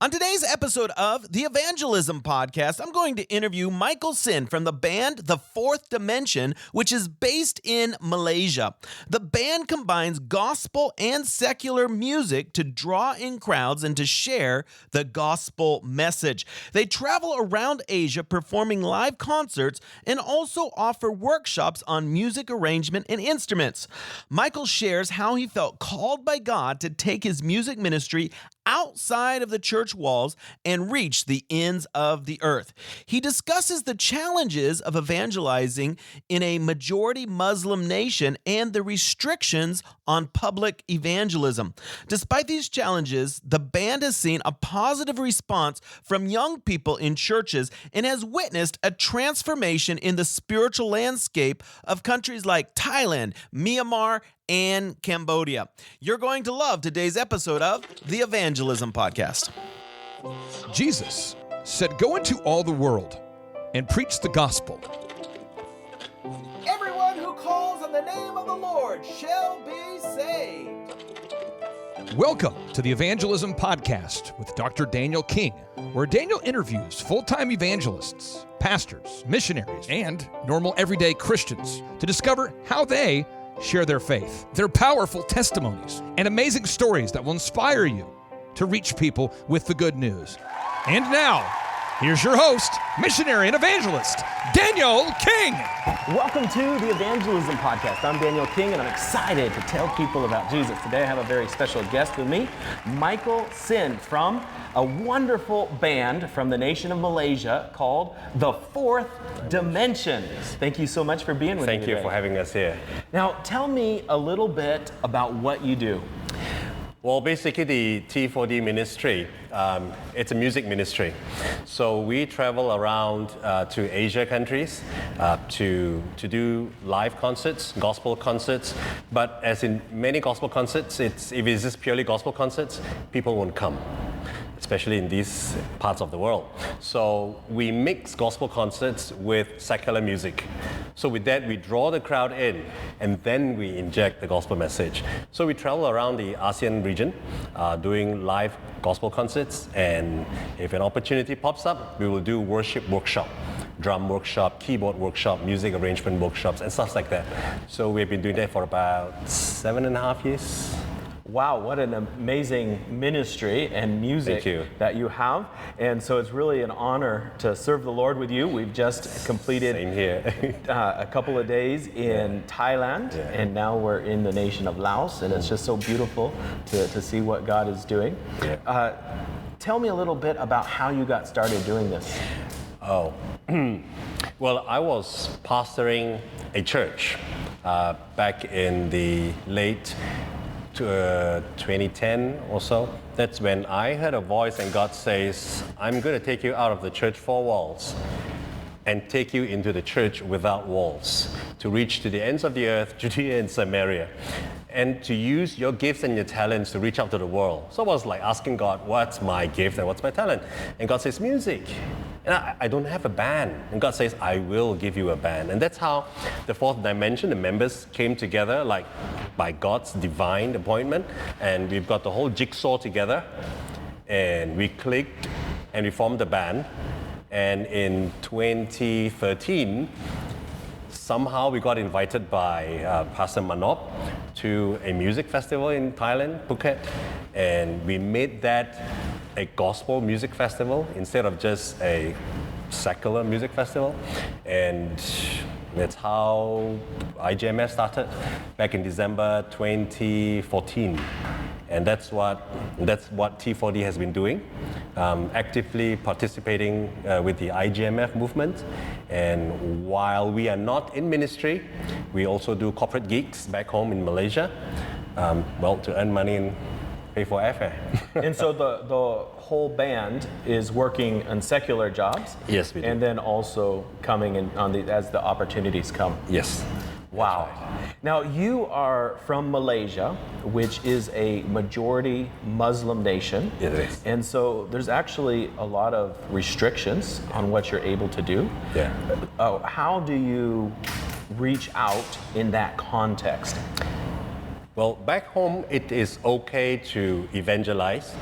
On today's episode of the Evangelism Podcast, I'm going to interview Michael Sin from the band The Fourth Dimension, which is based in Malaysia. The band combines gospel and secular music to draw in crowds and to share the gospel message. They travel around Asia performing live concerts and also offer workshops on music arrangement and instruments. Michael shares how he felt called by God to take his music ministry outside of the church walls and reach the ends of the earth. He discusses the challenges of evangelizing in a majority Muslim nation and the restrictions on public evangelism. Despite these challenges, the band has seen a positive response from young people in churches and has witnessed a transformation in the spiritual landscape of countries like Thailand, Myanmar, and Cambodia. You're going to love today's episode of the Evangelism Podcast. Jesus said, "Go into all the world and preach the gospel." Everyone who calls on the name of the Lord shall be saved. Welcome to the Evangelism Podcast with Dr. Daniel King, where Daniel interviews full-time evangelists, pastors, missionaries, and normal everyday Christians to discover how they share their faith, their powerful testimonies, and amazing stories that will inspire you to reach people with the good news. And now, here's your host, missionary and evangelist, Daniel King. Welcome to the Evangelism Podcast. I'm Daniel King, and I'm excited to tell people about Jesus. Today I have a very special guest with me, Michael Sin, from a wonderful band from the nation of Malaysia called The Fourth Dimension. Thank you so much for being with me today. Thank you for having us here. Now, tell me a little bit about what you do. Well, basically the T4D ministry, it's a music ministry. So we travel around to Asia countries to do live concerts, gospel concerts. But as in many gospel concerts, if it's just purely gospel concerts, people won't come, especially in these parts of the world. So we mix gospel concerts with secular music. So with that, we draw the crowd in, and then we inject the gospel message. So we travel around the ASEAN region doing live gospel concerts, and if an opportunity pops up, we will do worship workshop, drum workshop, keyboard workshop, music arrangement workshops, and stuff like that. So we've been doing that for about 7.5 years. Wow, what an amazing ministry and music that you have. And so it's really an honor to serve the Lord with you. We've just completed Same here. a couple of days in Thailand, and now we're in the nation of Laos, and it's just so beautiful to see what God is doing. Tell me a little bit about how you got started doing this. Oh, well, I was pastoring a church back in the late 2010 or so. That's when I heard a voice and God says, "I'm going to take you out of the church four walls and take you into the church without walls to reach to the ends of the earth, Judea and Samaria, and to use your gifts and your talents to reach out to the world." So I was like asking God, what's my gift and what's my talent? And God says, music. And I don't have a band. And God says, I will give you a band. And that's how the Fourth Dimension, the members came together like by God's divine appointment. And we've got the whole jigsaw together. And we clicked and we formed a band. And in 2013, somehow we got invited by Pastor Manop to a music festival in Thailand, Phuket. And we made that a gospel music festival instead of just a secular music festival. And that's how IGMF started back in December 2014. And that's what T4D has been doing, actively participating with the IGMF movement. And while we are not in ministry, we also do corporate gigs back home in Malaysia, to earn money and pay for airfare. And so the whole band is working on secular jobs. Yes, we do. And then also coming in as the opportunities come. Yes. Wow. Now you are from Malaysia, which is a majority Muslim nation. It is. And so there's actually a lot of restrictions on what you're able to do. Yeah. How do you reach out in that context? Well, back home, it is okay to evangelize.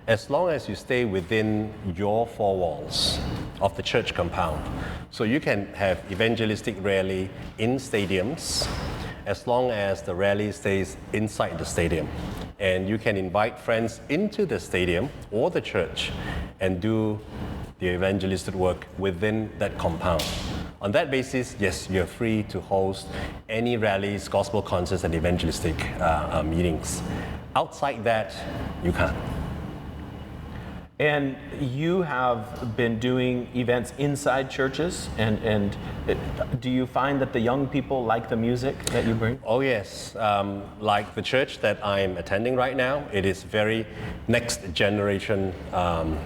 as long as you stay within your four walls of the church compound. So you can have evangelistic rally in stadiums as long as the rally stays inside the stadium. And you can invite friends into the stadium or the church and do the evangelistic work within that compound. On that basis, yes, you're free to host any rallies, gospel concerts, and evangelistic meetings. Outside that, you can't. And you have been doing events inside churches, and do you find that the young people like the music that you bring? Oh yes, like the church that I'm attending right now, it is very next generation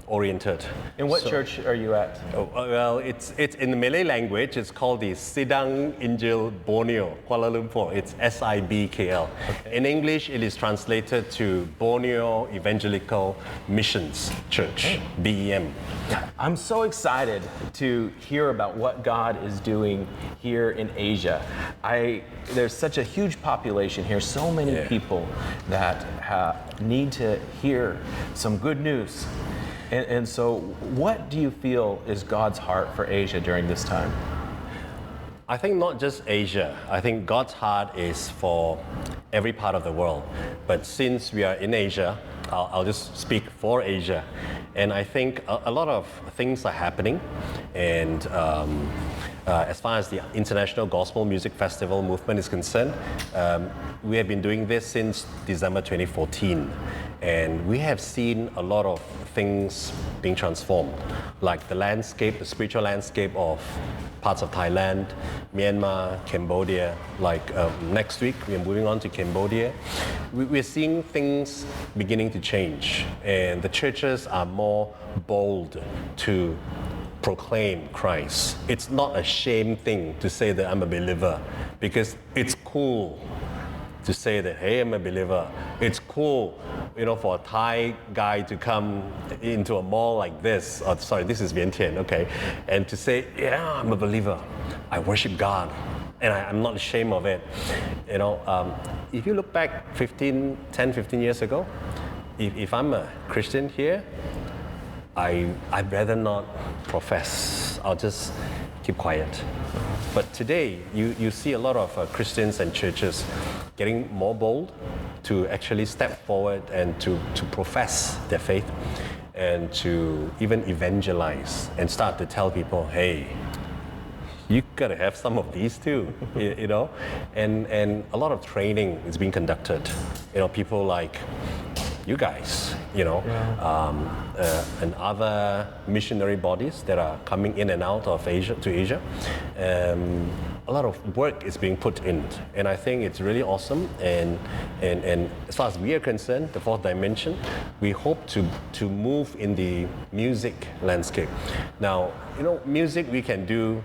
oriented. In what church are you at? Well, it's in the Malay language. It's called the Sidang Injil Borneo, Kuala Lumpur. It's SIBKL. Okay. In English, it is translated to Borneo Evangelical Missions Church, BEM. I'm so excited to hear about what God is doing here in Asia. There's such a huge population here, so many people that need to hear some good news. And so what do you feel is God's heart for Asia during this time? I think not just Asia. I think God's heart is for every part of the world. But since we are in Asia, I'll just speak for Asia. And I think a lot of things are happening. And as far as the International Gospel Music Festival movement is concerned, we have been doing this since December 2014. And we have seen a lot of things being transformed, like the landscape, the spiritual landscape of parts of Thailand, Myanmar, Cambodia. Like next week, we are moving on to Cambodia. We're seeing things beginning to change, and the churches are more bold to proclaim Christ. It's not a shame thing to say that I'm a believer, because it's cool to say that, hey, I'm a believer. It's cool, for a Thai guy to come into a mall like this, this is Vientiane, okay, and to say, yeah, I'm a believer. I worship God, and I'm not ashamed of it. If you look back 10, 15 years ago, if I'm a Christian here, I'd rather not profess. I'll just keep quiet. But today, you see a lot of Christians and churches getting more bold to actually step forward and to profess their faith and to even evangelize and start to tell people, hey, you gotta have some of these too, And a lot of training is being conducted. People like you guys, and other missionary bodies that are coming in and out of Asia. A lot of work is being put in, and I think it's really awesome. And as far as we are concerned, the fourth dimension, we hope to move in the music landscape. Now, music we can do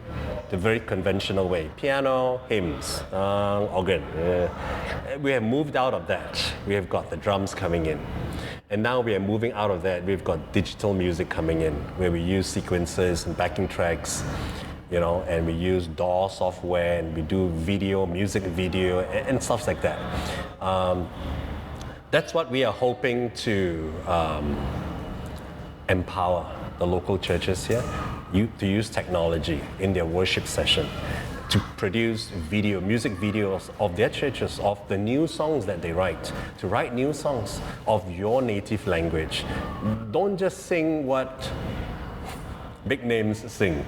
the very conventional way: piano, hymns, organ. We have moved out of that. We have got the drums coming in. And now we are moving out of that. We've got digital music coming in, where we use sequences and backing tracks, and we use DAW software, and we do music video, and stuff like that. That's what we are hoping to empower the local churches here to use technology in their worship session, to produce music videos of their churches, of the new songs that they write, to write new songs of your native language. Don't just sing what big names sing.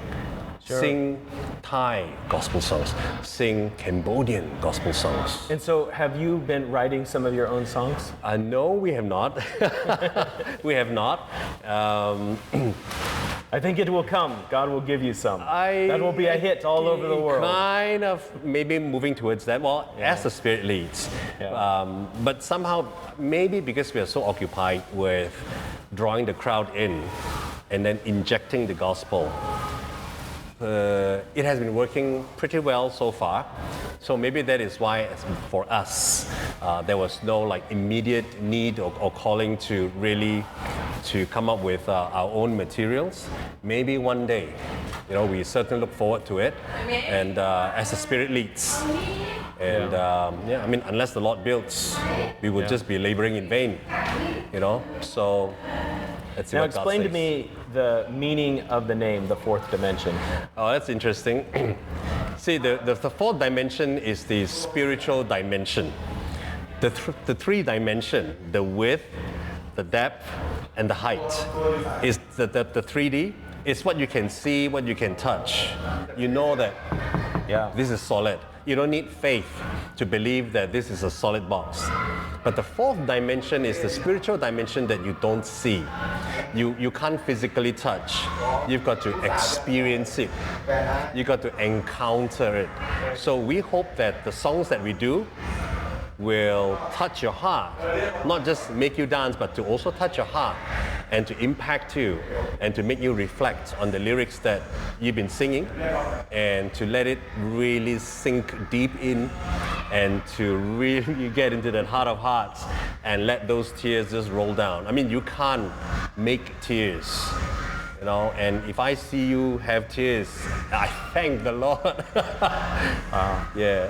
Sure. Sing Thai gospel songs, sing Cambodian gospel songs. And so have you been writing some of your own songs? No, we have not. We have not. I think it will come. God will give you some. That will be a hit all over the world. Kind of maybe moving towards that. Well, as the Spirit leads. Yeah. But somehow, maybe because we are so occupied with drawing the crowd in and then injecting the gospel, it has been working pretty well so far. So maybe that is why, for us, there was no immediate need or calling to really to come up with our own materials. Maybe one day, we certainly look forward to it, and as the Spirit leads. And unless the Lord builds, we would just be laboring in vain, So Let's see Now what God explain to says. me the meaning of the name, the fourth dimension. Oh, that's interesting. See, the fourth dimension is the spiritual dimension. The three dimension, the width, the depth, and the height, is the 3D. It's what you can see, what you can touch. You know that this is solid. You don't need faith to believe that this is a solid box. But the fourth dimension is the spiritual dimension that you don't see. You can't physically touch. You've got to experience it. You've got to encounter it. So we hope that the songs that we do will touch your heart, not just make you dance, but to also touch your heart and to impact you and to make you reflect on the lyrics that you've been singing and to let it really sink deep in and to really get into that heart of hearts and let those tears just roll down. I mean, you can't make tears, you know, and if I see you have tears, I thank the Lord. Yeah.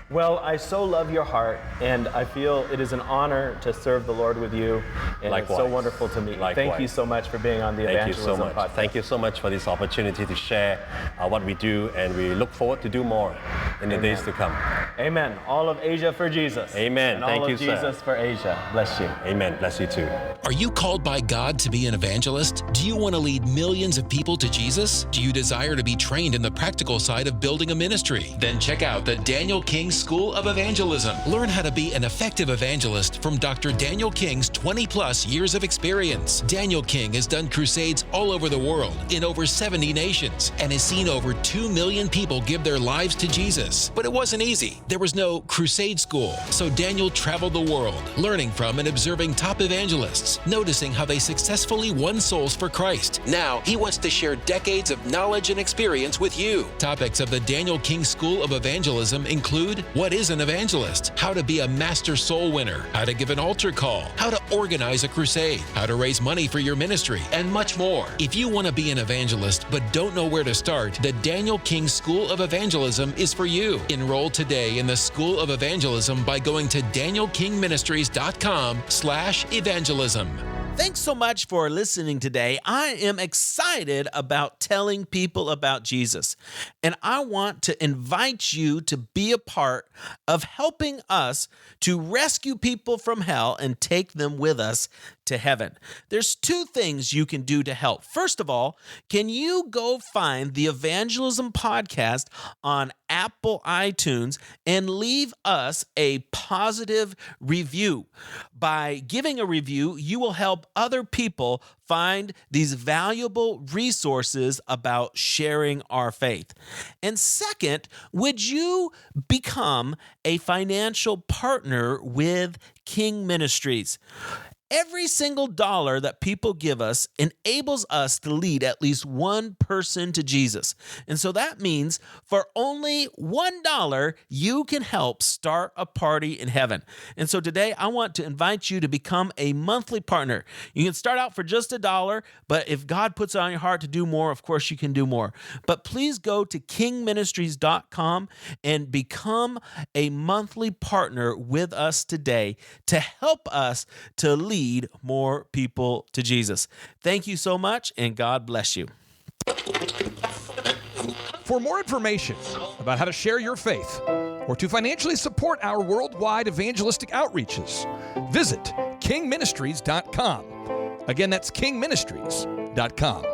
Well, I so love your heart, and I feel it is an honor to serve the Lord with you, and Likewise. it's so wonderful to meet you. Likewise. Thank you so much for being on the Thank you Evangelism so much. podcast. Thank you so much for this opportunity to share what we do, and we look forward to do more in the days to come. Amen. All of Asia for Jesus. Amen. And Thank all you, of sir. Jesus for Asia. Bless you. Amen. Bless you too. Are you called by God to be an evangelist? Do you want to lead millions of people to Jesus? Do you desire to be trained in the practical side of building a ministry? Then check out the Daniel King School of Evangelism. Learn how to be an effective evangelist from Dr. Daniel King's 20-plus years of experience. Daniel King has done crusades all over the world in over 70 nations and has seen over 2 million people give their lives to Jesus. But it wasn't easy. There was no crusade school. So Daniel traveled the world, learning from and observing top evangelists, noticing how they successfully won souls for Christ. Now, he wants to share decades of knowledge and experience with you. Topics of the Daniel King School of Evangelism include: what is an evangelist? How to be a master soul winner, how to give an altar call, how to organize a crusade, how to raise money for your ministry, and much more. If you want to be an evangelist but don't know where to start, the Daniel King School of Evangelism is for you. Enroll today in the School of Evangelism by going to danielkingministries.com/evangelism. Thanks so much for listening today. I am excited about telling people about Jesus, and I want to invite you to be a part of helping us to rescue people from hell and take them with us to heaven. There's two things you can do to help. First of all, can you go find the Evangelism Podcast on Apple iTunes and leave us a positive review? By giving a review, you will help other people find these valuable resources about sharing our faith. And second, would you become a financial partner with King Ministries? Every single dollar that people give us enables us to lead at least one person to Jesus. And so that means for only $1, you can help start a party in heaven. And so today I want to invite you to become a monthly partner. You can start out for just $1, but if God puts it on your heart to do more, of course you can do more. But please go to kingministries.com and become a monthly partner with us today to help us to lead more people to Jesus. Thank you so much, and God bless you. For more information about how to share your faith or to financially support our worldwide evangelistic outreaches, visit kingministries.com. Again, that's kingministries.com.